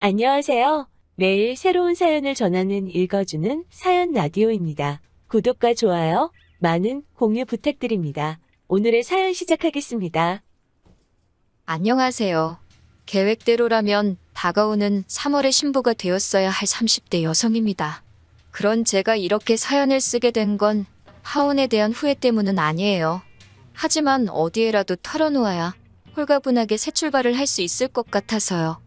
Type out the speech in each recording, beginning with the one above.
안녕하세요. 매일 새로운 사연을 전하는 읽어주는 사연 라디오입니다. 구독과 좋아요, 많은 공유 부탁드립니다. 오늘의 사연 시작하겠습니다. 안녕하세요. 계획대로라면 다가오는 3월에 신부가 되었어야 할 30대 여성입니다. 그런 제가 이렇게 사연을 쓰게 된 건 하원에 대한 후회 때문은 아니에요. 하지만 어디에라도 털어놓아야 홀가분하게 새 출발을 할 수 있을 것 같아서요.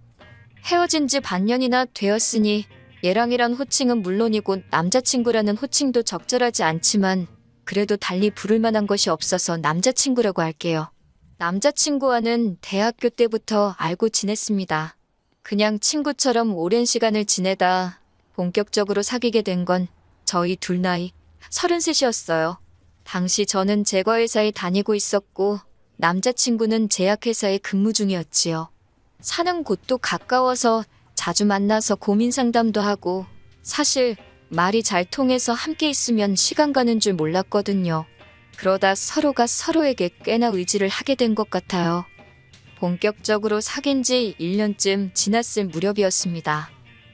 헤어진 지 반년이나 되었으니 얘랑이란 호칭은 물론이고 남자친구라는 호칭도 적절하지 않지만 그래도 달리 부를 만한 것이 없어서 남자친구라고 할게요. 남자친구와는 대학교 때부터 알고 지냈습니다. 그냥 친구처럼 오랜 시간을 지내다 본격적으로 사귀게 된 건 저희 둘 나이 33이었어요. 당시 저는 제과회사에 다니고 있었고 남자친구는 제약회사에 근무 중이었지요. 사는 곳도 가까워서 자주 만나서 고민 상담도 하고 사실 말이 잘 통해서 함께 있으면 시간 가는 줄 몰랐거든요. 그러다 서로가 서로에게 꽤나 의지를 하게 된 것 같아요. 본격적으로 사귄 지 1년쯤 지났을 무렵이었습니다.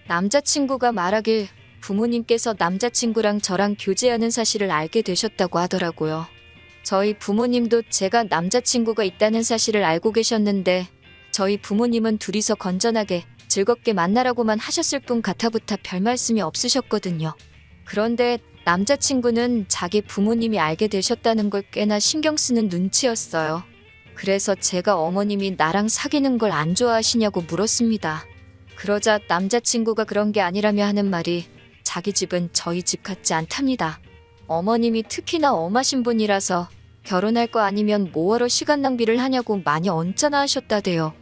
남자친구가 말하길 부모님께서 남자친구랑 저랑 교제하는 사실을 알게 되셨다고 하더라고요. 저희 부모님도 제가 남자친구가 있다는 사실을 알고 계셨는데 저희 부모님은 둘이서 건전하게 즐겁게 만나라고만 하셨을 뿐 가타부타 별 말씀이 없으셨거든요. 그런데 남자친구는 자기 부모님이 알게 되셨다는 걸 꽤나 신경 쓰는 눈치였어요. 그래서 제가 어머님이 나랑 사귀는 걸 안 좋아하시냐고 물었습니다. 그러자 남자친구가 그런 게 아니라며 하는 말이 자기 집은 저희 집 같지 않답니다. 어머님이 특히나 엄하신 분이라서 결혼할 거 아니면 뭐하러 시간 낭비를 하냐고 많이 언짢아 하셨다대요.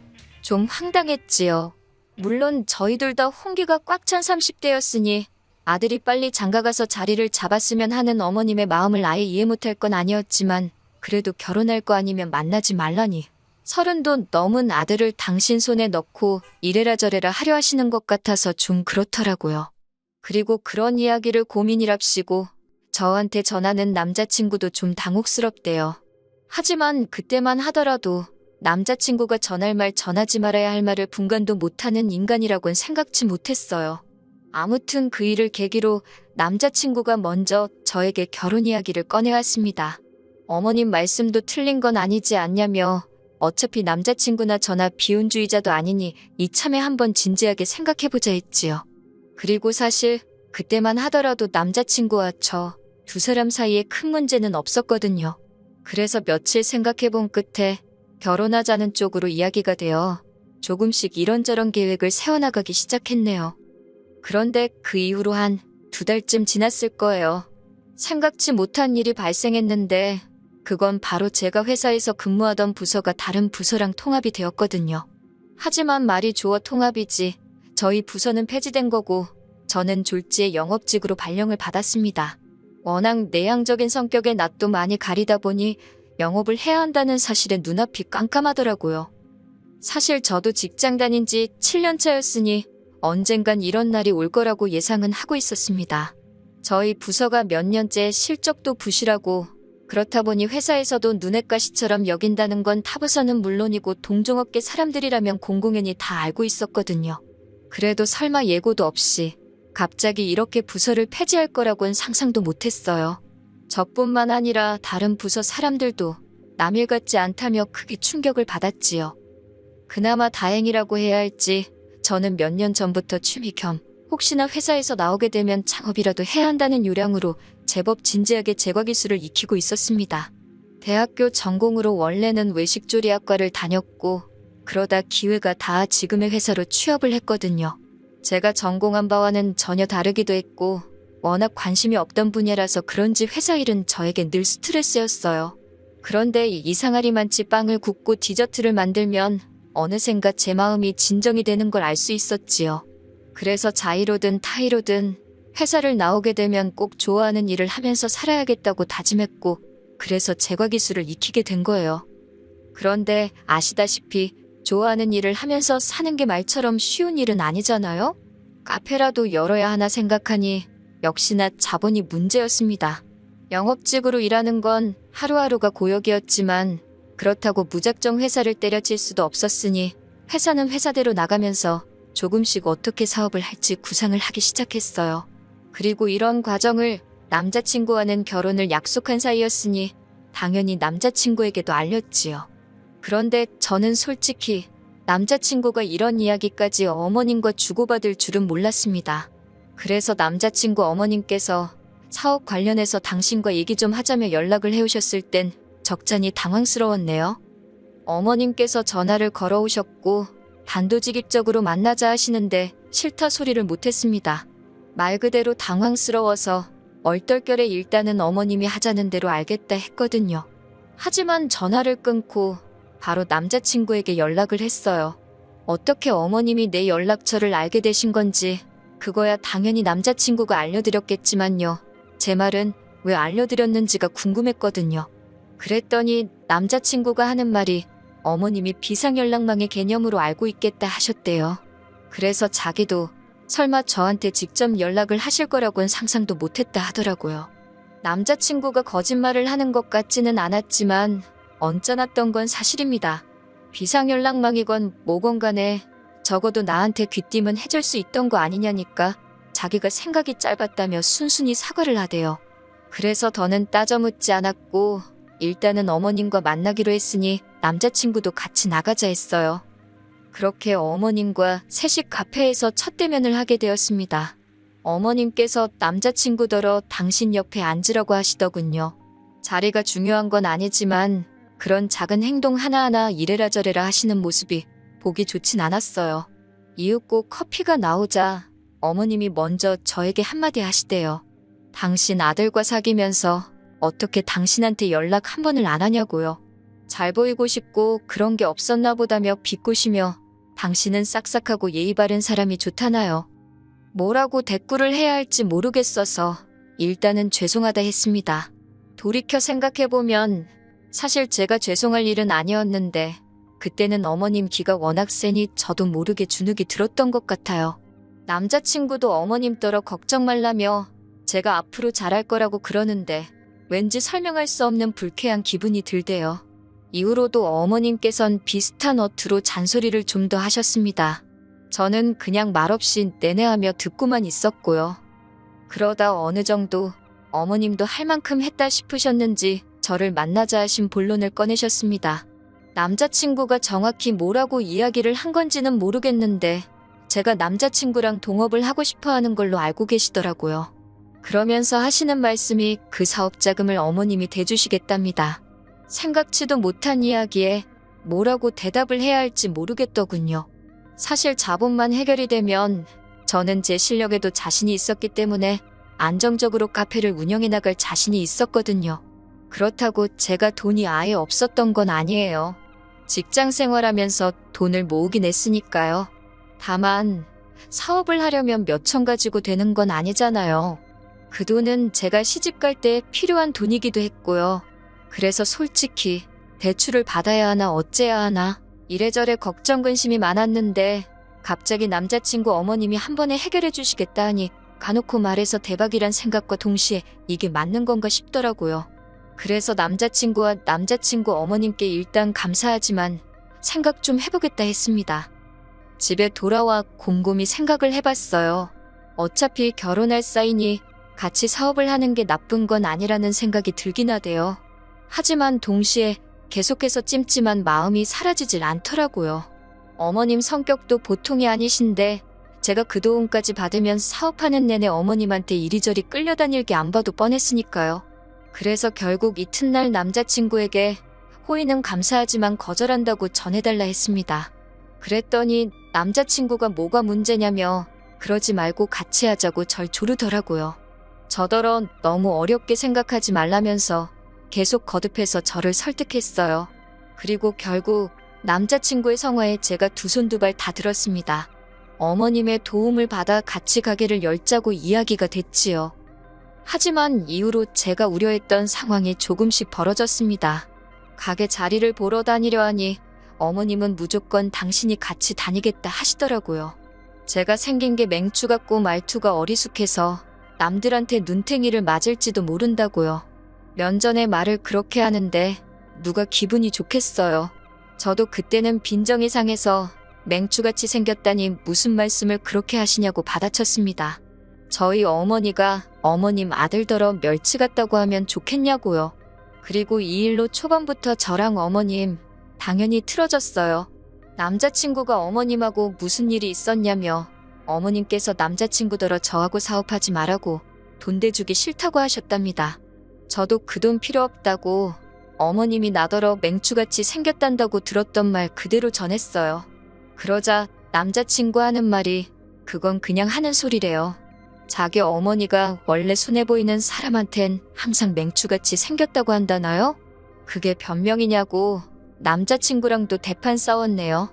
좀 황당했지요. 물론 저희들 다 홍기가 꽉 찬 30대였으니 아들이 빨리 장가가서 자리를 잡았으면 하는 어머님의 마음을 아예 이해 못할 건 아니었지만 그래도 결혼할 거 아니면 만나지 말라니. 30도 넘은 아들을 당신 손에 넣고 이래라 저래라 하려 하시는 것 같아서 좀 그렇더라고요. 그리고 그런 이야기를 고민이랍시고 저한테 전하는 남자친구도 좀 당혹스럽대요. 하지만 그때만 하더라도 남자친구가 전할 말 전하지 말아야 할 말을 분간도 못하는 인간이라곤 생각지 못했어요. 아무튼 그 일을 계기로 남자친구가 먼저 저에게 결혼 이야기를 꺼내왔습니다. 어머님 말씀도 틀린 건 아니지 않냐며 어차피 남자친구나 저나 비혼주의자도 아니니 이참에 한번 진지하게 생각해보자 했지요. 그리고 사실 그때만 하더라도 남자친구와 저 두 사람 사이에 큰 문제는 없었거든요. 그래서 며칠 생각해본 끝에 결혼하자는 쪽으로 이야기가 되어 조금씩 이런저런 계획을 세워나가기 시작했네요. 그런데 그 이후로 한 2달쯤 지났을 거예요. 생각지 못한 일이 발생했는데 그건 바로 제가 회사에서 근무하던 부서가 다른 부서랑 통합이 되었거든요. 하지만 말이 좋아 통합이지 저희 부서는 폐지된 거고 저는 졸지에 영업직으로 발령을 받았습니다. 워낙 내향적인 성격의 낯도 많이 가리다 보니 영업을 해야 한다는 사실에 눈앞이 깜깜하더라고요. 사실 저도 직장 다닌 지 7년 차였으니 언젠간 이런 날이 올 거라고 예상은 하고 있었습니다. 저희 부서가 몇 년째 실적도 부실하고 그렇다 보니 회사에서도 눈엣 가시처럼 여긴다는 건 타부서는 물론이고 동종업계 사람들이라면 공공연히 다 알고 있었거든요. 그래도 설마 예고도 없이 갑자기 이렇게 부서를 폐지할 거라고는 상상도 못했어요. 저뿐만 아니라 다른 부서 사람들도 남일 같지 않다며 크게 충격을 받았지요. 그나마 다행이라고 해야 할지 저는 몇 년 전부터 취미 겸 혹시나 회사에서 나오게 되면 창업이라도 해야 한다는 요량으로 제법 진지하게 제과기술을 익히고 있었습니다. 대학교 전공으로 원래는 외식조리학과를 다녔고 그러다 기회가 닿아 지금의 회사로 취업을 했거든요. 제가 전공한 바와는 전혀 다르기도 했고 워낙 관심이 없던 분야라서 그런지 회사 일은 저에게 늘 스트레스였어요. 그런데 이상하리만치 빵을 굽고 디저트를 만들면 어느샌가 제 마음이 진정이 되는 걸 알 수 있었지요. 그래서 자의로든 타의로든 회사를 나오게 되면 꼭 좋아하는 일을 하면서 살아야겠다고 다짐했고 그래서 제과기술을 익히게 된 거예요. 그런데 아시다시피 좋아하는 일을 하면서 사는 게 말처럼 쉬운 일은 아니잖아요? 카페라도 열어야 하나 생각하니 역시나 자본이 문제였습니다. 영업직으로 일하는 건 하루하루가 고역이었지만 그렇다고 무작정 회사를 때려칠 수도 없었으니 회사는 회사대로 나가면서 조금씩 어떻게 사업을 할지 구상을 하기 시작했어요. 그리고 이런 과정을 남자친구와는 결혼을 약속한 사이였으니 당연히 남자친구에게도 알렸지요. 그런데 저는 솔직히 남자친구가 이런 이야기까지 어머님과 주고받을 줄은 몰랐습니다. 그래서 남자친구 어머님께서 사업 관련해서 당신과 얘기 좀 하자며 연락을 해오셨을 땐 적잖이 당황스러웠네요. 어머님께서 전화를 걸어오셨고 단도직입적으로 만나자 하시는데 싫다 소리를 못했습니다. 말 그대로 당황스러워서 얼떨결에 일단은 어머님이 하자는 대로 알겠다 했거든요. 하지만 전화를 끊고 바로 남자친구에게 연락을 했어요. 어떻게 어머님이 내 연락처를 알게 되신 건지 그거야 당연히 남자친구가 알려드렸겠지만요. 제 말은 왜 알려드렸는지가 궁금했거든요. 그랬더니 남자친구가 하는 말이 어머님이 비상연락망의 개념으로 알고 있겠다 하셨대요. 그래서 자기도 설마 저한테 직접 연락을 하실 거라고는 상상도 못했다 하더라고요. 남자친구가 거짓말을 하는 것 같지는 않았지만 언짢았던 건 사실입니다. 비상연락망이건 뭐건 간에 적어도 나한테 귀띔은 해줄 수 있던 거 아니냐니까 자기가 생각이 짧았다며 순순히 사과를 하대요. 그래서 더는 따져 묻지 않았고 일단은 어머님과 만나기로 했으니 남자친구도 같이 나가자 했어요. 그렇게 어머님과 셋이 카페에서 첫 대면을 하게 되었습니다. 어머님께서 남자친구더러 당신 옆에 앉으라고 하시더군요. 자리가 중요한 건 아니지만 그런 작은 행동 하나하나 이래라 저래라 하시는 모습이 보기 좋진 않았어요. 이윽고 커피가 나오자 어머님이 먼저 저에게 한마디 하시대요. 당신 아들과 사귀면서 어떻게 당신한테 연락 한 번을 안 하냐고요. 잘 보이고 싶고 그런 게 없었나 보다며 비꼬시며 당신은 싹싹하고 예의 바른 사람이 좋다나요. 뭐라고 대꾸를 해야 할지 모르겠어서 일단은 죄송하다 했습니다. 돌이켜 생각해보면 사실 제가 죄송할 일은 아니었는데 그때는 어머님 기가 워낙 세니 저도 모르게 주눅이 들었던 것 같아요. 남자친구도 어머님더러 걱정 말라며 제가 앞으로 잘할 거라고 그러는데 왠지 설명할 수 없는 불쾌한 기분이 들대요. 이후로도 어머님께선 비슷한 어투로 잔소리를 좀 더 하셨습니다. 저는 그냥 말없이 내내하며 듣고만 있었고요. 그러다 어느 정도 어머님도 할 만큼 했다 싶으셨는지 저를 만나자 하신 본론을 꺼내셨습니다. 남자친구가 정확히 뭐라고 이야기를 한 건지는 모르겠는데 제가 남자친구랑 동업을 하고 싶어 하는 걸로 알고 계시더라고요. 그러면서 하시는 말씀이 그 사업 자금을 어머님이 대주시겠답니다. 생각지도 못한 이야기에 뭐라고 대답을 해야 할지 모르겠더군요. 사실 자본만 해결이 되면 저는 제 실력에도 자신이 있었기 때문에 안정적으로 카페를 운영해 나갈 자신이 있었거든요. 그렇다고 제가 돈이 아예 없었던 건 아니에요. 직장 생활하면서 돈을 모으긴 했으니까요. 다만 사업을 하려면 몇천 가지고 되는 건 아니잖아요. 그 돈은 제가 시집갈 때 필요한 돈이기도 했고요. 그래서 솔직히 대출을 받아야 하나 어째야 하나 이래저래 걱정 근심이 많았는데 갑자기 남자친구 어머님이 한 번에 해결해 주시겠다 하니 가놓고 말해서 대박이란 생각과 동시에 이게 맞는 건가 싶더라고요. 그래서 남자친구와 남자친구 어머님께 일단 감사하지만 생각 좀 해보겠다 했습니다. 집에 돌아와 곰곰이 생각을 해봤어요. 어차피 결혼할 사이니 같이 사업을 하는 게 나쁜 건 아니라는 생각이 들긴 하대요. 하지만 동시에 계속해서 찜찜한 마음이 사라지질 않더라고요. 어머님 성격도 보통이 아니신데 제가 그 도움까지 받으면 사업하는 내내 어머님한테 이리저리 끌려다닐 게 안 봐도 뻔했으니까요. 그래서 결국 이튿날 남자친구에게 호의는 감사하지만 거절한다고 전해달라 했습니다. 그랬더니 남자친구가 뭐가 문제냐며 그러지 말고 같이 하자고 절 조르더라고요. 저더러 너무 어렵게 생각하지 말라면서 계속 거듭해서 저를 설득했어요. 그리고 결국 남자친구의 성화에 제가 두 손 두 발 다 들었습니다. 어머님의 도움을 받아 같이 가게를 열자고 이야기가 됐지요. 하지만 이후로 제가 우려했던 상황이 조금씩 벌어졌습니다. 가게 자리를 보러 다니려 하니 어머님은 무조건 당신이 같이 다니겠다 하시더라고요. 제가 생긴 게 맹추 같고 말투가 어리숙해서 남들한테 눈탱이를 맞을지도 모른다고요. 면전에 말을 그렇게 하는데 누가 기분이 좋겠어요. 저도 그때는 빈정이 상해서 맹추같이 생겼다니 무슨 말씀을 그렇게 하시냐고 받아쳤습니다. 저희 어머니가 어머님 아들더러 멸치 같다고 하면 좋겠냐고요. 그리고 이 일로 초반부터 저랑 어머님 당연히 틀어졌어요. 남자친구가 어머님하고 무슨 일이 있었냐며 어머님께서 남자친구더러 저하고 사업하지 말라고 돈 대주기 싫다고 하셨답니다. 저도 그 돈 필요 없다고 어머님이 나더러 맹추같이 생겼단다고 들었던 말 그대로 전했어요. 그러자 남자친구 하는 말이 그건 그냥 하는 소리래요. 자기 어머니가 원래 손해 보이는 사람한텐 항상 맹추같이 생겼다고 한다나요? 그게 변명이냐고 남자친구랑도 대판 싸웠네요.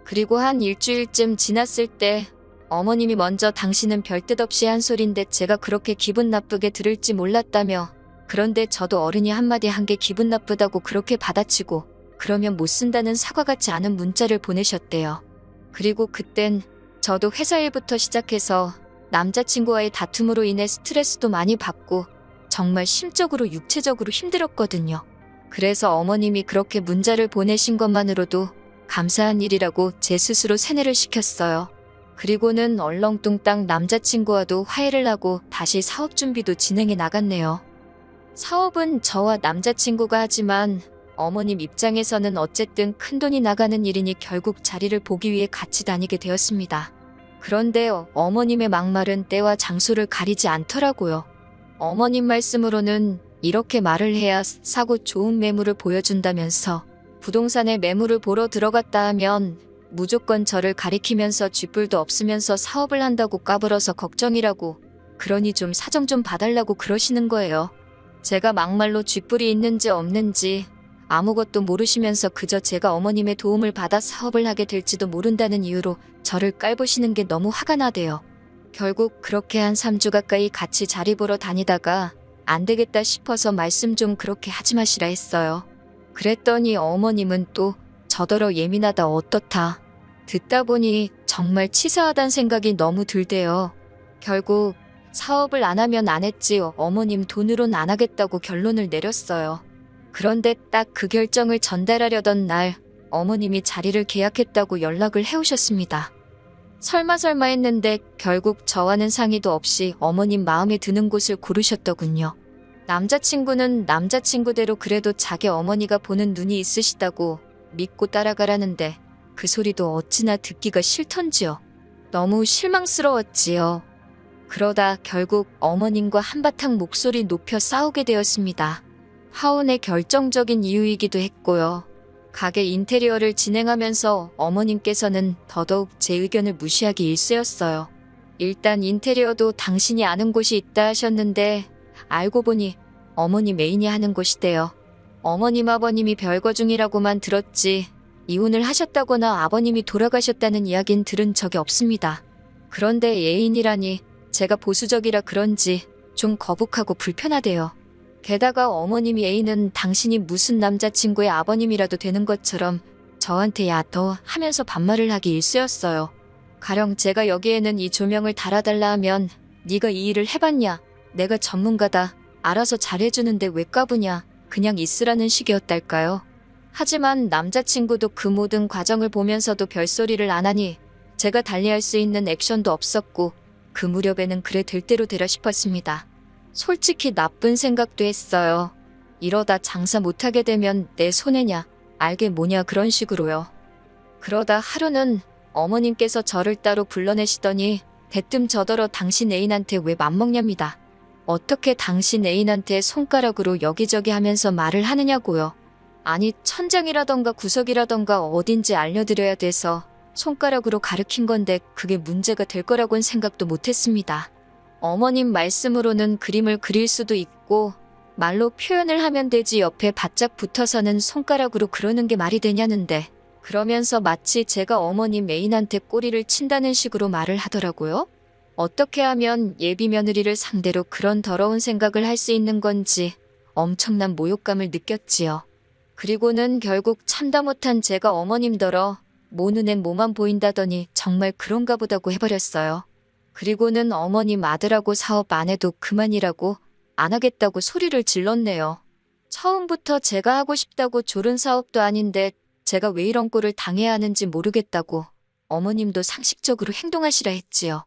그리고 한 일주일쯤 지났을 때 어머님이 먼저 당신은 별 뜻 없이 한 소린데 제가 그렇게 기분 나쁘게 들을지 몰랐다며 그런데 저도 어른이 한마디 한 게 기분 나쁘다고 그렇게 받아치고 그러면 못 쓴다는 사과 같지 않은 문자를 보내셨대요. 그리고 그땐 저도 회사 일부터 시작해서 남자친구와의 다툼으로 인해 스트레스도 많이 받고 정말 심적으로 육체적으로 힘들었거든요. 그래서 어머님이 그렇게 문자를 보내신 것만으로도 감사한 일이라고 제 스스로 세뇌를 시켰어요. 그리고는 얼렁뚱땅 남자친구와도 화해를 하고 다시 사업 준비도 진행해 나갔네요. 사업은 저와 남자친구가 하지만 어머님 입장에서는 어쨌든 큰돈이 나가는 일이니 결국 자리를 보기 위해 같이 다니게 되었습니다. 그런데 어머님의 막말은 때와 장소를 가리지 않더라고요. 어머님 말씀으로는 이렇게 말을 해야 사고 좋은 매물을 보여준다면서 부동산에 매물을 보러 들어갔다 하면 무조건 저를 가리키면서 쥐뿔도 없으면서 사업을 한다고 까불어서 걱정이라고 그러니 좀 사정 좀 봐달라고 그러시는 거예요. 제가 막말로 쥐뿔이 있는지 없는지 아무것도 모르시면서 그저 제가 어머님의 도움을 받아 사업을 하게 될지도 모른다는 이유로 저를 깔보시는 게 너무 화가 나대요. 결국 그렇게 한 3주 가까이 같이 자리 보러 다니다가 안 되겠다 싶어서 말씀 좀 그렇게 하지 마시라 했어요. 그랬더니 어머님은 또 저더러 예민하다 어떻다. 듣다 보니 정말 치사하단 생각이 너무 들대요. 결국 사업을 안 하면 안 했지 어머님 돈으론 안 하겠다고 결론을 내렸어요. 그런데 딱 그 결정을 전달하려던 날 어머님이 자리를 계약했다고 연락을 해오셨습니다. 설마 했는데 결국 저와는 상의도 없이 어머님 마음에 드는 곳을 고르셨더군요. 남자친구는 남자친구대로 그래도 자기 어머니가 보는 눈이 있으시다고 믿고 따라가라는데 그 소리도 어찌나 듣기가 싫던지요. 너무 실망스러웠지요. 그러다 결국 어머님과 한바탕 목소리 높여 싸우게 되었습니다. 하온의 결정적인 이유이기도 했고요. 가게 인테리어를 진행하면서 어머님께서는 더더욱 제 의견을 무시하기 일쑤였어요. 일단 인테리어도 당신이 아는 곳이 있다 하셨는데 알고 보니 어머니 애인이 하는 곳이대요. 어머님 아버님이 별거 중이라고만 들었지 이혼을 하셨다거나 아버님이 돌아가셨다는 이야기는 들은 적이 없습니다. 그런데 애인이라니 제가 보수적이라 그런지 좀 거북하고 불편하대요. 게다가 어머님이 애인은 당신이 무슨 남자친구의 아버님이라도 되는 것처럼 저한테 야더 하면서 반말을 하기 일쑤였어요. 가령 제가 여기에는 이 조명을 달아달라 하면 네가 이 일을 해봤냐? 내가 전문가다. 알아서 잘해주는데 왜 까부냐? 그냥 있으라는 식이었달까요? 하지만 남자친구도 그 모든 과정을 보면서도 별소리를 안 하니 제가 달리할 수 있는 액션도 없었고 그 무렵에는 그래 될 대로 되라 싶었습니다. 솔직히 나쁜 생각도 했어요. 이러다 장사 못하게 되면 내 손해냐, 알게 뭐냐 그런 식으로요. 그러다 하루는 어머님께서 저를 따로 불러내시더니 대뜸 저더러 당신 애인한테 왜 맘먹냐입니다. 어떻게 당신 애인한테 손가락으로 여기저기 하면서 말을 하느냐고요. 아니 천장이라던가 구석이라던가 어딘지 알려드려야 돼서 손가락으로 가르친 건데 그게 문제가 될 거라고는 생각도 못했습니다. 어머님 말씀으로는 그림을 그릴 수도 있고 말로 표현을 하면 되지 옆에 바짝 붙어서는 손가락으로 그러는 게 말이 되냐는데 그러면서 마치 제가 어머님 애인한테 꼬리를 친다는 식으로 말을 하더라고요. 어떻게 하면 예비 며느리를 상대로 그런 더러운 생각을 할 수 있는 건지 엄청난 모욕감을 느꼈지요. 그리고는 결국 참다 못한 제가 어머님더러 모 눈엔 뭐만 보인다더니 정말 그런가 보다고 해버렸어요. 그리고는 어머님 아들하고 사업 안 해도 그만이라고 안 하겠다고 소리를 질렀네요. 처음부터 제가 하고 싶다고 조른 사업도 아닌데 제가 왜 이런 꼴을 당해야 하는지 모르겠다고 어머님도 상식적으로 행동하시라 했지요.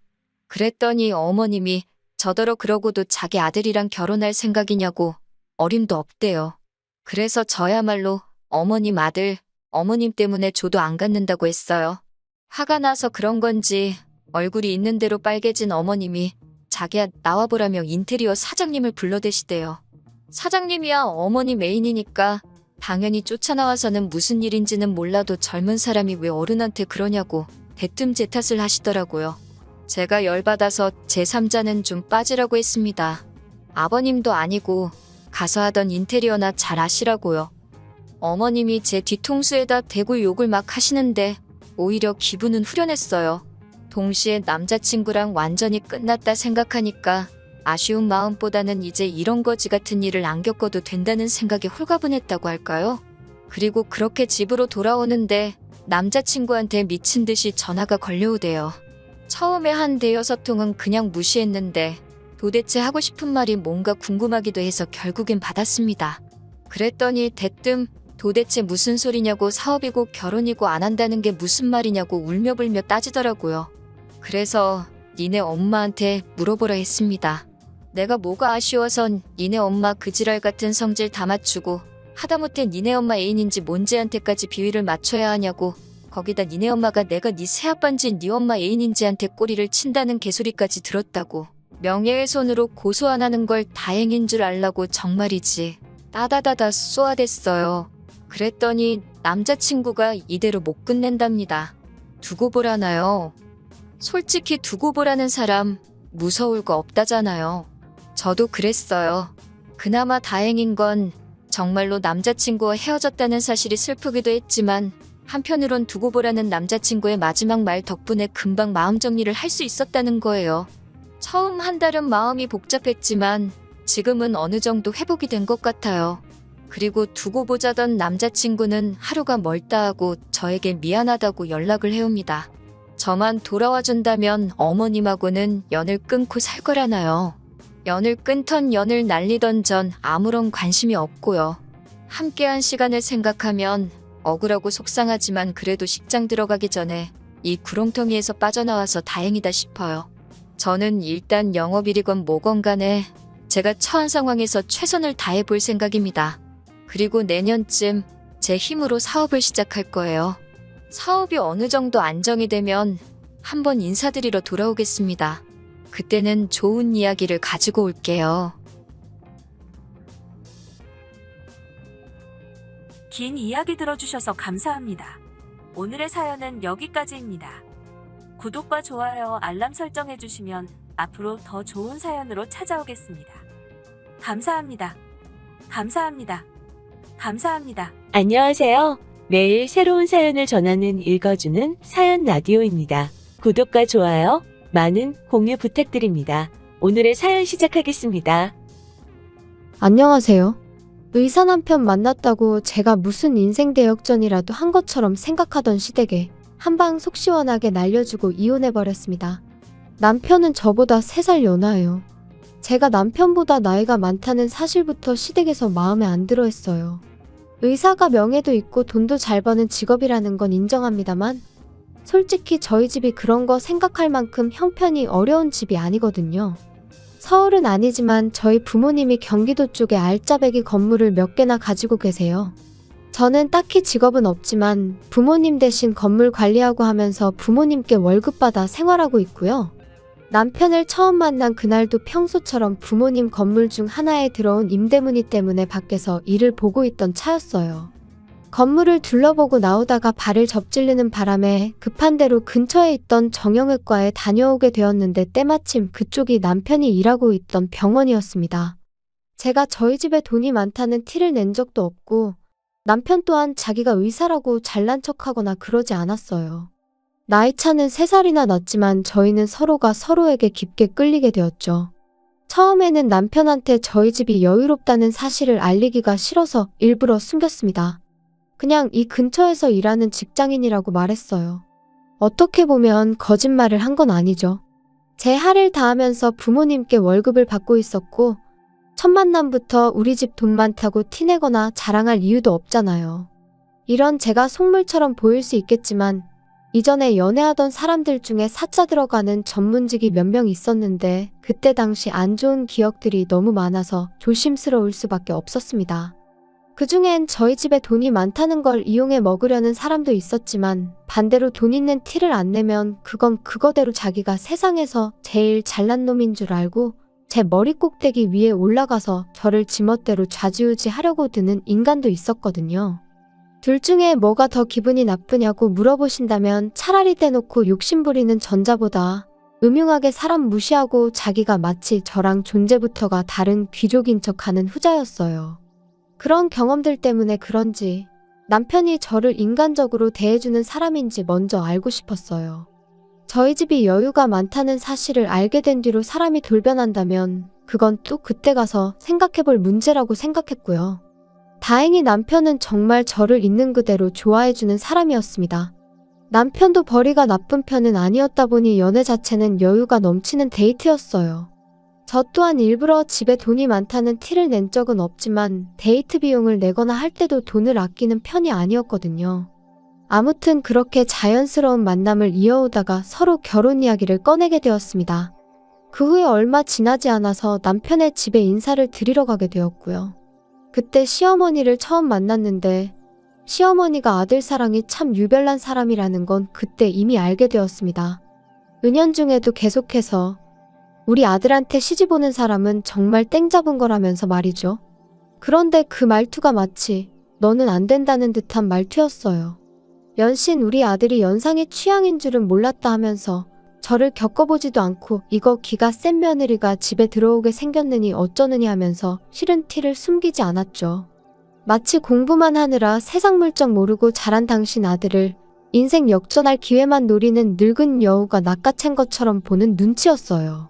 그랬더니 어머님이 저더러 그러고도 자기 아들이랑 결혼할 생각이냐고 어림도 없대요. 그래서 저야말로 어머님 아들, 어머님 때문에 조도 안 갖는다고 했어요. 화가 나서 그런 건지 얼굴이 있는 대로 빨개진 어머님이 자기야 나와보라며 인테리어 사장님을 불러대시대요. 사장님이야 어머니 메인이니까 당연히 쫓아나와서는 무슨 일인지는 몰라도 젊은 사람이 왜 어른한테 그러냐고 대뜸 제 탓을 하시더라고요. 제가 열받아서 제3자는 좀 빠지라고 했습니다. 아버님도 아니고 가서 하던 인테리어나 잘 아시라고요. 어머님이 제 뒤통수에다 대고 욕을 막 하시는데 오히려 기분은 후련했어요. 동시에 남자친구랑 완전히 끝났다 생각하니까 아쉬운 마음보다는 이제 이런 거지 같은 일을 안 겪어도 된다는 생각에 홀가분했다고 할까요? 그리고 그렇게 집으로 돌아오는데 남자친구한테 미친 듯이 전화가 걸려오대요. 처음에 한 대여섯 통은 그냥 무시했는데 도대체 하고 싶은 말이 뭔가 궁금하기도 해서 결국엔 받았습니다. 그랬더니 대뜸 도대체 무슨 소리냐고 사업이고 결혼이고 안 한다는 게 무슨 말이냐고 울며불며 따지더라고요. 그래서 니네 엄마한테 물어보라 했습니다. 내가 뭐가 아쉬워선 니네 엄마 그 지랄 같은 성질 다 맞추고 하다못해 니네 엄마 애인인지 뭔지한테까지 비위를 맞춰야 하냐고 거기다 니네 엄마가 내가 니 새아빠인지 니 엄마 애인인지한테 꼬리를 친다는 개소리까지 들었다고 명예훼손으로 고소 안 하는 걸 다행인 줄 알라고 정말이지 따다다다 쏘아댔어요. 그랬더니 남자친구가 이대로 못 끝낸답니다. 두고 보라나요? 솔직히 두고 보라는 사람 무서울 거 없다잖아요. 저도 그랬어요. 그나마 다행인 건 정말로 남자친구와 헤어졌다는 사실이 슬프기도 했지만 한편으론 두고 보라는 남자친구의 마지막 말 덕분에 금방 마음 정리를 할 수 있었다는 거예요. 처음 한 달은 마음이 복잡했지만 지금은 어느 정도 회복이 된 것 같아요. 그리고 두고 보자던 남자친구는 하루가 멀다 하고 저에게 미안하다고 연락을 해옵니다. 저만 돌아와 준다면 어머님하고는 연을 끊고 살 거라나요. 연을 끊던 연을 날리던 전 아무런 관심이 없고요. 함께한 시간을 생각하면 억울하고 속상하지만 그래도 식장 들어가기 전에 이 구렁텅이에서 빠져나와서 다행이다 싶어요. 저는 일단 영업일이건 뭐건 간에 제가 처한 상황에서 최선을 다해 볼 생각입니다. 그리고 내년쯤 제 힘으로 사업을 시작할 거예요. 사업이 어느 정도 안정이 되면 한번 인사드리러 돌아오겠습니다. 그때는 좋은 이야기를 가지고 올게요. 긴 이야기 들어주셔서 감사합니다. 오늘의 사연은 여기까지입니다. 구독과 좋아요, 알람 설정해주시면 앞으로 더 좋은 사연으로 찾아오겠습니다. 감사합니다. 감사합니다. 감사합니다. 안녕하세요. 매일 새로운 사연을 전하는 읽어주는 사연 라디오입니다. 구독과 좋아요, 많은 공유 부탁드립니다. 오늘의 사연 시작하겠습니다. 안녕하세요. 의사 남편 만났다고 제가 무슨 인생 대역전이라도 한 것처럼 생각하던 시댁에 한방 속 시원하게 날려주고 이혼해버렸습니다. 남편은 저보다 3살 연하예요. 제가 남편보다 나이가 많다는 사실부터 시댁에서 마음에 안 들어 했어요. 의사가 명예도 있고 돈도 잘 버는 직업이라는 건 인정합니다만 솔직히 저희 집이 그런 거 생각할 만큼 형편이 어려운 집이 아니거든요. 서울은 아니지만 저희 부모님이 경기도 쪽에 알짜배기 건물을 몇 개나 가지고 계세요. 저는 딱히 직업은 없지만 부모님 대신 건물 관리하고 하면서 부모님께 월급 받아 생활하고 있고요. 남편을 처음 만난 그날도 평소처럼 부모님 건물 중 하나에 들어온 임대문의 때문에 밖에서 일을 보고 있던 차였어요. 건물을 둘러보고 나오다가 발을 접질르는 바람에 급한 대로 근처에 있던 정형외과에 다녀오게 되었는데 때마침 그쪽이 남편이 일하고 있던 병원이었습니다. 제가 저희 집에 돈이 많다는 티를 낸 적도 없고 남편 또한 자기가 의사라고 잘난 척하거나 그러지 않았어요. 나이 차는 3살이나 났지만 저희는 서로가 서로에게 깊게 끌리게 되었죠. 처음에는 남편한테 저희 집이 여유롭다는 사실을 알리기가 싫어서 일부러 숨겼습니다. 그냥 이 근처에서 일하는 직장인이라고 말했어요. 어떻게 보면 거짓말을 한 건 아니죠. 제 할일 다하면서 부모님께 월급을 받고 있었고 첫 만남부터 우리 집 돈 많다고 티내거나 자랑할 이유도 없잖아요. 이런 제가 속물처럼 보일 수 있겠지만 이전에 연애하던 사람들 중에 사자 들어가는 전문직이 몇 명 있었는데 그때 당시 안 좋은 기억들이 너무 많아서 조심스러울 수밖에 없었습니다. 그중엔 저희 집에 돈이 많다는 걸 이용해 먹으려는 사람도 있었지만 반대로 돈 있는 티를 안 내면 그건 그거대로 자기가 세상에서 제일 잘난 놈인 줄 알고 제 머리 꼭대기 위에 올라가서 저를 지멋대로 좌지우지 하려고 드는 인간도 있었거든요. 둘 중에 뭐가 더 기분이 나쁘냐고 물어보신다면 차라리 대놓고 욕심부리는 전자보다 음흉하게 사람 무시하고 자기가 마치 저랑 존재부터가 다른 귀족인 척하는 후자였어요. 그런 경험들 때문에 그런지 남편이 저를 인간적으로 대해주는 사람인지 먼저 알고 싶었어요. 저희 집이 여유가 많다는 사실을 알게 된 뒤로 사람이 돌변한다면 그건 또 그때 가서 생각해볼 문제라고 생각했고요. 다행히 남편은 정말 저를 있는 그대로 좋아해주는 사람이었습니다. 남편도 벌이가 나쁜 편은 아니었다 보니 연애 자체는 여유가 넘치는 데이트였어요. 저 또한 일부러 집에 돈이 많다는 티를 낸 적은 없지만 데이트 비용을 내거나 할 때도 돈을 아끼는 편이 아니었거든요. 아무튼 그렇게 자연스러운 만남을 이어오다가 서로 결혼 이야기를 꺼내게 되었습니다. 그 후에 얼마 지나지 않아서 남편의 집에 인사를 드리러 가게 되었고요. 그때 시어머니를 처음 만났는데 시어머니가 아들 사랑이 참 유별난 사람이라는 건 그때 이미 알게 되었습니다. 은연중에도 계속해서 우리 아들한테 시집 오는 사람은 정말 땡 잡은 거라면서 말이죠. 그런데 그 말투가 마치 너는 안 된다는 듯한 말투였어요. 연신 우리 아들이 연상의 취향인 줄은 몰랐다 하면서 저를 겪어보지도 않고 이거 기가 센 며느리가 집에 들어오게 생겼느니 어쩌느니 하면서 싫은 티를 숨기지 않았죠. 마치 공부만 하느라 세상 물정 모르고 자란 당신 아들을 인생 역전할 기회만 노리는 늙은 여우가 낚아챈 것처럼 보는 눈치였어요.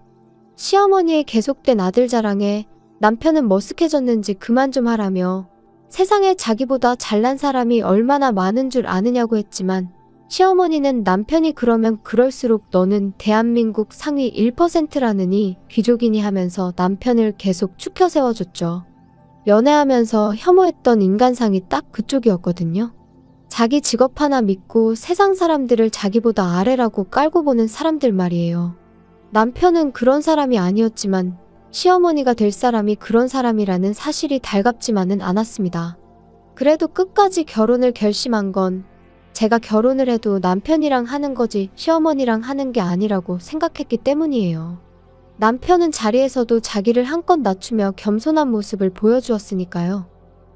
시어머니의 계속된 아들 자랑에 남편은 머쓱해졌는지 그만 좀 하라며 세상에 자기보다 잘난 사람이 얼마나 많은 줄 아느냐고 했지만 시어머니는 남편이 그러면 그럴수록 너는 대한민국 상위 1%라느니 귀족이니 하면서 남편을 계속 추켜 세워줬죠. 연애하면서 혐오했던 인간상이 딱 그쪽이었거든요. 자기 직업 하나 믿고 세상 사람들을 자기보다 아래라고 깔고 보는 사람들 말이에요. 남편은 그런 사람이 아니었지만 시어머니가 될 사람이 그런 사람이라는 사실이 달갑지만은 않았습니다. 그래도 끝까지 결혼을 결심한 건 제가 결혼을 해도 남편이랑 하는 거지 시어머니랑 하는 게 아니라고 생각했기 때문이에요. 남편은 자리에서도 자기를 한껏 낮추며 겸손한 모습을 보여주었으니까요.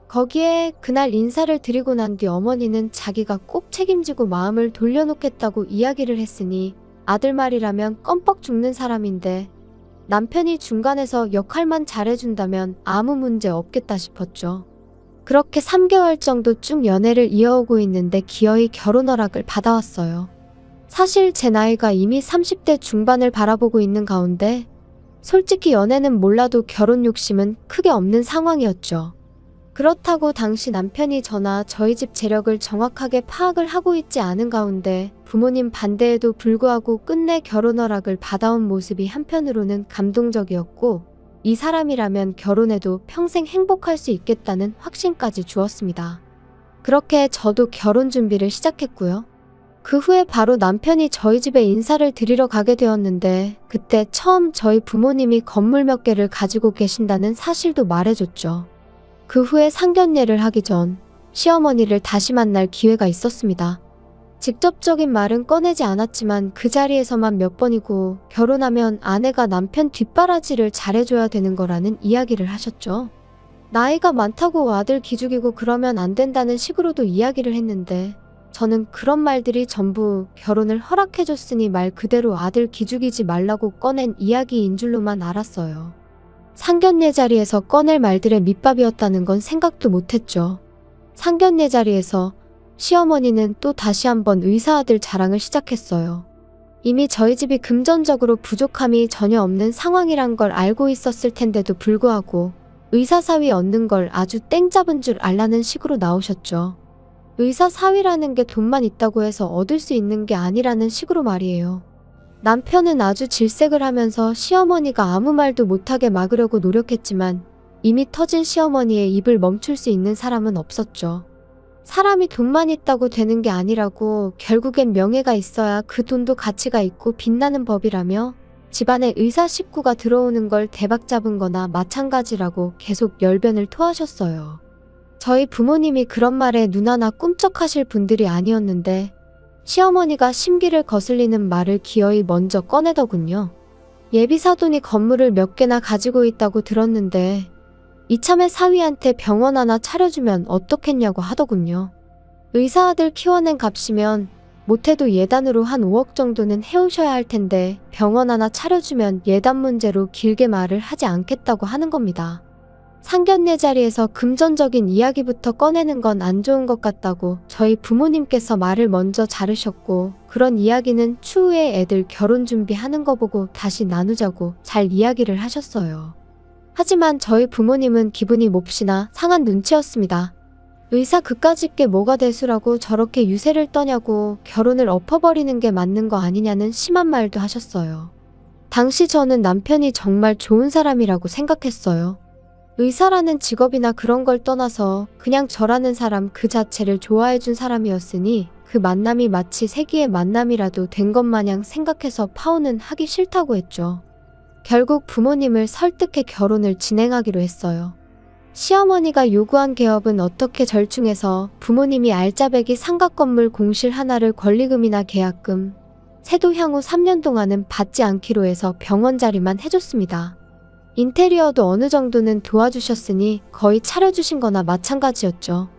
거기에 그날 인사를 드리고 난 뒤 어머니는 자기가 꼭 책임지고 마음을 돌려놓겠다고 이야기를 했으니 아들 말이라면 껌뻑 죽는 사람인데 남편이 중간에서 역할만 잘해준다면 아무 문제 없겠다 싶었죠. 그렇게 3개월 정도 쭉 연애를 이어오고 있는데 기어이 결혼 허락을 받아왔어요. 사실 제 나이가 이미 30대 중반을 바라보고 있는 가운데 솔직히 연애는 몰라도 결혼 욕심은 크게 없는 상황이었죠. 그렇다고 당시 남편이 저나 저희 집 재력을 정확하게 파악을 하고 있지 않은 가운데 부모님 반대에도 불구하고 끝내 결혼 허락을 받아온 모습이 한편으로는 감동적이었고 이 사람이라면 결혼해도 평생 행복할 수 있겠다는 확신까지 주었습니다. 그렇게 저도 결혼 준비를 시작했고요. 그 후에 바로 남편이 저희 집에 인사를 드리러 가게 되었는데 그때 처음 저희 부모님이 건물 몇 개를 가지고 계신다는 사실도 말해줬죠. 그 후에 상견례를 하기 전 시어머니를 다시 만날 기회가 있었습니다. 직접적인 말은 꺼내지 않았지만 그 자리에서만 몇 번이고 결혼하면 아내가 남편 뒷바라지를 잘해줘야 되는 거라는 이야기를 하셨죠. 나이가 많다고 아들 기죽이고 그러면 안 된다는 식으로도 이야기를 했는데 저는 그런 말들이 전부 결혼을 허락해줬으니 말 그대로 아들 기죽이지 말라고 꺼낸 이야기인 줄로만 알았어요. 상견례 자리에서 꺼낼 말들의 밑밥이었다는 건 생각도 못했죠. 상견례 자리에서 시어머니는 또 다시 한번 의사 아들 자랑을 시작했어요. 이미 저희 집이 금전적으로 부족함이 전혀 없는 상황이란 걸 알고 있었을 텐데도 불구하고 의사 사위 얻는 걸 아주 땡 잡은 줄 알라는 식으로 나오셨죠. 의사 사위라는 게 돈만 있다고 해서 얻을 수 있는 게 아니라는 식으로 말이에요. 남편은 아주 질색을 하면서 시어머니가 아무 말도 못하게 막으려고 노력했지만 이미 터진 시어머니의 입을 멈출 수 있는 사람은 없었죠. 사람이 돈만 있다고 되는 게 아니라고, 결국엔 명예가 있어야 그 돈도 가치가 있고 빛나는 법이라며 집안에 의사 식구가 들어오는 걸 대박 잡은 거나 마찬가지라고 계속 열변을 토하셨어요. 저희 부모님이 그런 말에 눈 하나 꿈쩍하실 분들이 아니었는데 시어머니가 심기를 거슬리는 말을 기어이 먼저 꺼내더군요. 예비 사돈이 건물을 몇 개나 가지고 있다고 들었는데 이참에 사위한테 병원 하나 차려주면 어떻겠냐고 하더군요. 의사 아들 키워낸 값이면 못해도 예단으로 한 5억 정도는 해오셔야 할 텐데 병원 하나 차려주면 예단 문제로 길게 말을 하지 않겠다고 하는 겁니다. 상견례 자리에서 금전적인 이야기부터 꺼내는 건 안 좋은 것 같다고 저희 부모님께서 말을 먼저 자르셨고, 그런 이야기는 추후에 애들 결혼 준비하는 거 보고 다시 나누자고 잘 이야기를 하셨어요. 하지만 저희 부모님은 기분이 몹시나 상한 눈치였습니다. 의사 그까짓 게 뭐가 대수라고 저렇게 유세를 떠냐고, 결혼을 엎어버리는 게 맞는 거 아니냐는 심한 말도 하셨어요. 당시 저는 남편이 정말 좋은 사람이라고 생각했어요. 의사라는 직업이나 그런 걸 떠나서 그냥 저라는 사람 그 자체를 좋아해준 사람이었으니 그 만남이 마치 세기의 만남이라도 된 것 마냥 생각해서 파혼은 하기 싫다고 했죠. 결국 부모님을 설득해 결혼을 진행하기로 했어요. 시어머니가 요구한 개업은 어떻게 절충해서 부모님이 알짜배기 상가건물 공실 하나를 권리금이나 계약금, 세도 향후 3년 동안은 받지 않기로 해서 병원 자리만 해줬습니다. 인테리어도 어느 정도는 도와주셨으니 거의 차려주신 거나 마찬가지였죠.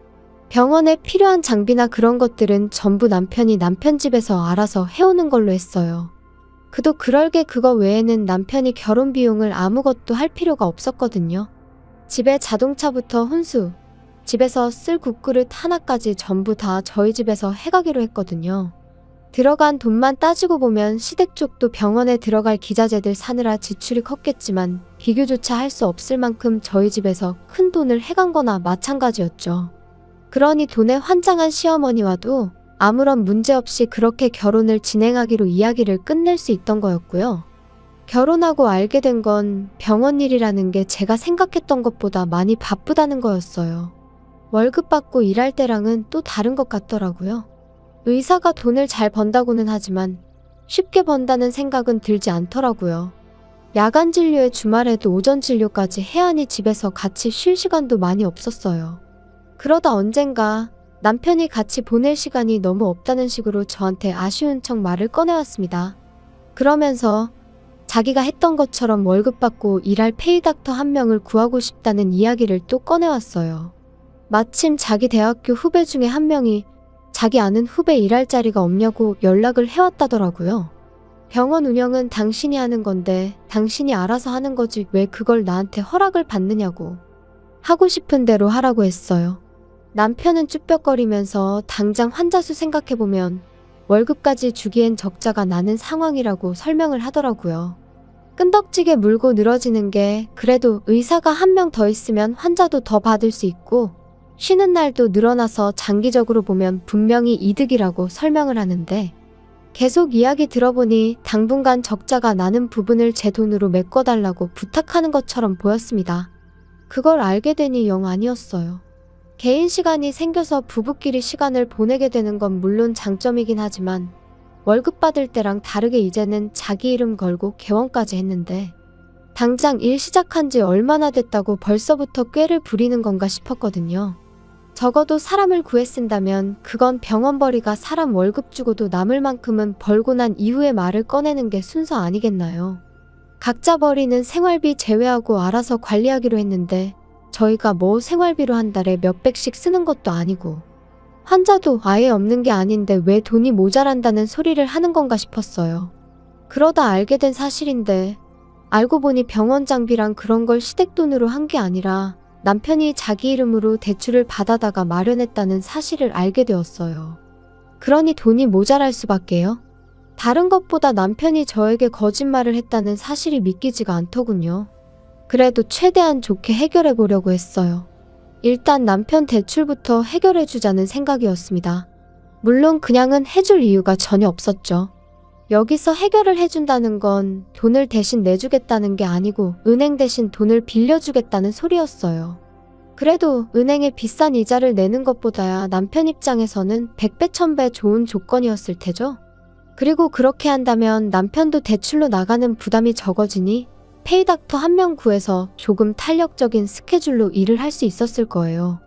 병원에 필요한 장비나 그런 것들은 전부 남편이 남편 집에서 알아서 해오는 걸로 했어요. 그도 그럴게 그거 외에는 남편이 결혼 비용을 아무것도 할 필요가 없었거든요. 집에 자동차부터 혼수, 집에서 쓸 국그릇 하나까지 전부 다 저희 집에서 해가기로 했거든요. 들어간 돈만 따지고 보면 시댁 쪽도 병원에 들어갈 기자재들 사느라 지출이 컸겠지만 비교조차 할 수 없을 만큼 저희 집에서 큰 돈을 해간 거나 마찬가지였죠. 그러니 돈에 환장한 시어머니와도 아무런 문제 없이 그렇게 결혼을 진행하기로 이야기를 끝낼 수 있던 거였고요. 결혼하고 알게 된 건 병원 일이라는 게 제가 생각했던 것보다 많이 바쁘다는 거였어요. 월급 받고 일할 때랑은 또 다른 것 같더라고요. 의사가 돈을 잘 번다고는 하지만 쉽게 번다는 생각은 들지 않더라고요. 야간 진료에 주말에도 오전 진료까지 해야 하니 집에서 같이 쉴 시간도 많이 없었어요. 그러다 언젠가 남편이 같이 보낼 시간이 너무 없다는 식으로 저한테 아쉬운 척 말을 꺼내왔습니다. 그러면서 자기가 했던 것처럼 월급 받고 일할 페이닥터 한 명을 구하고 싶다는 이야기를 또 꺼내왔어요. 마침 자기 대학교 후배 중에 한 명이 자기 아는 후배 일할 자리가 없냐고 연락을 해왔다더라고요. 병원 운영은 당신이 하는 건데 당신이 알아서 하는 거지 왜 그걸 나한테 허락을 받느냐고. 하고 싶은 대로 하라고 했어요. 남편은 쭈뼛거리면서 당장 환자 수 생각해보면 월급까지 주기엔 적자가 나는 상황이라고 설명을 하더라고요. 끈덕지게 물고 늘어지는 게 그래도 의사가 한 명 더 있으면 환자도 더 받을 수 있고 쉬는 날도 늘어나서 장기적으로 보면 분명히 이득이라고 설명을 하는데, 계속 이야기 들어보니 당분간 적자가 나는 부분을 제 돈으로 메꿔달라고 부탁하는 것처럼 보였습니다. 그걸 알게 되니 영 아니었어요. 개인 시간이 생겨서 부부끼리 시간을 보내게 되는 건 물론 장점이긴 하지만 월급 받을 때랑 다르게 이제는 자기 이름 걸고 개원까지 했는데 당장 일 시작한 지 얼마나 됐다고 벌써부터 꾀를 부리는 건가 싶었거든요. 적어도 사람을 구해 쓴다면 그건 병원벌이가 사람 월급 주고도 남을 만큼은 벌고 난 이후에 말을 꺼내는 게 순서 아니겠나요? 각자 벌이는 생활비 제외하고 알아서 관리하기로 했는데 저희가 뭐 생활비로 한 달에 몇백씩 쓰는 것도 아니고 환자도 아예 없는 게 아닌데 왜 돈이 모자란다는 소리를 하는 건가 싶었어요. 그러다 알게 된 사실인데 알고 보니 병원 장비랑 그런 걸 시댁 돈으로 한 게 아니라 남편이 자기 이름으로 대출을 받아다가 마련했다는 사실을 알게 되었어요. 그러니 돈이 모자랄 수밖에요. 다른 것보다 남편이 저에게 거짓말을 했다는 사실이 믿기지가 않더군요. 그래도 최대한 좋게 해결해 보려고 했어요. 일단 남편 대출부터 해결해 주자는 생각이었습니다. 물론 그냥은 해줄 이유가 전혀 없었죠. 여기서 해결을 해준다는 건 돈을 대신 내주겠다는 게 아니고 은행 대신 돈을 빌려주겠다는 소리였어요. 그래도 은행에 비싼 이자를 내는 것보다야 남편 입장에서는 100배 1000배 좋은 조건이었을 테죠. 그리고 그렇게 한다면 남편도 대출로 나가는 부담이 적어지니 페이닥터 한 명 구해서 조금 탄력적인 스케줄로 일을 할 수 있었을 거예요.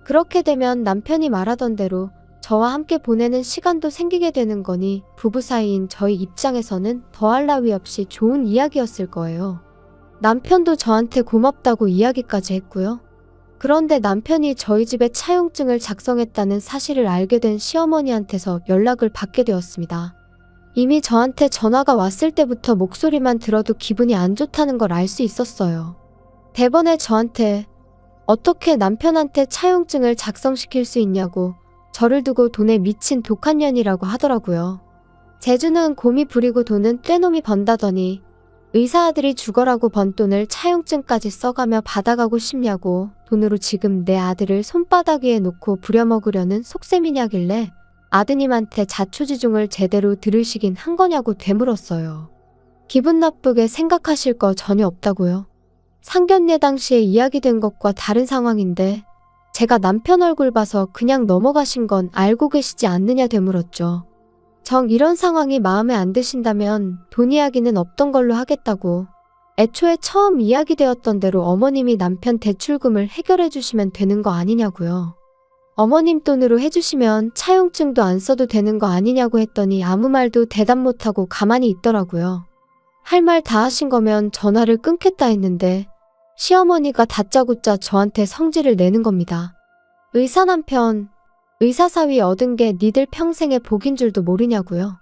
그렇게 되면 남편이 말하던 대로 저와 함께 보내는 시간도 생기게 되는 거니 부부 사이인 저희 입장에서는 더할 나위 없이 좋은 이야기였을 거예요. 남편도 저한테 고맙다고 이야기까지 했고요. 그런데 남편이 저희 집에 차용증을 작성했다는 사실을 알게 된 시어머니한테서 연락을 받게 되었습니다. 이미 저한테 전화가 왔을 때부터 목소리만 들어도 기분이 안 좋다는 걸 알 수 있었어요. 대번에 저한테 어떻게 남편한테 차용증을 작성시킬 수 있냐고 저를 두고 돈에 미친 독한 년이라고 하더라고요. 재주는 곰이 부리고 돈은 떼놈이 번다더니 의사 아들이 죽어라고 번 돈을 차용증까지 써가며 받아가고 싶냐고 돈으로 지금 내 아들을 손바닥 위에 놓고 부려먹으려는 속셈이냐길래 아드님한테 자초지종을 제대로 들으시긴 한 거냐고 되물었어요. 기분 나쁘게 생각하실 거 전혀 없다고요. 상견례 당시에 이야기된 것과 다른 상황인데 제가 남편 얼굴 봐서 그냥 넘어가신 건 알고 계시지 않느냐 되물었죠. 정 이런 상황이 마음에 안 드신다면 돈 이야기는 없던 걸로 하겠다고 애초에 처음 이야기되었던 대로 어머님이 남편 대출금을 해결해 주시면 되는 거 아니냐고요. 어머님 돈으로 해주시면 차용증도 안 써도 되는 거 아니냐고 했더니 아무 말도 대답 못하고 가만히 있더라고요. 할 말 다 하신 거면 전화를 끊겠다 했는데 시어머니가 다짜고짜 저한테 성질을 내는 겁니다. 의사 남편, 의사사위 얻은 게 니들 평생의 복인 줄도 모르냐고요.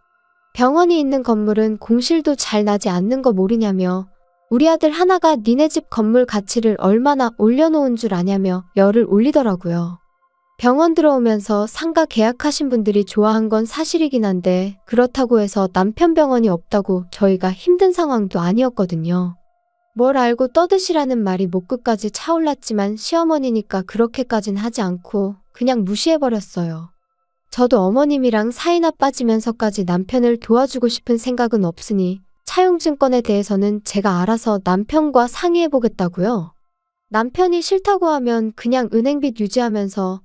병원이 있는 건물은 공실도 잘 나지 않는 거 모르냐며 우리 아들 하나가 니네 집 건물 가치를 얼마나 올려놓은 줄 아냐며 열을 올리더라고요. 병원 들어오면서 상가 계약하신 분들이 좋아한 건 사실이긴 한데 그렇다고 해서 남편 병원이 없다고 저희가 힘든 상황도 아니었거든요. 뭘 알고 떠드시라는 말이 목끝까지 차올랐지만 시어머니니까 그렇게까진 하지 않고 그냥 무시해버렸어요. 저도 어머님이랑 사이나 빠지면서까지 남편을 도와주고 싶은 생각은 없으니 차용증권에 대해서는 제가 알아서 남편과 상의해보겠다고요. 남편이 싫다고 하면 그냥 은행빚 유지하면서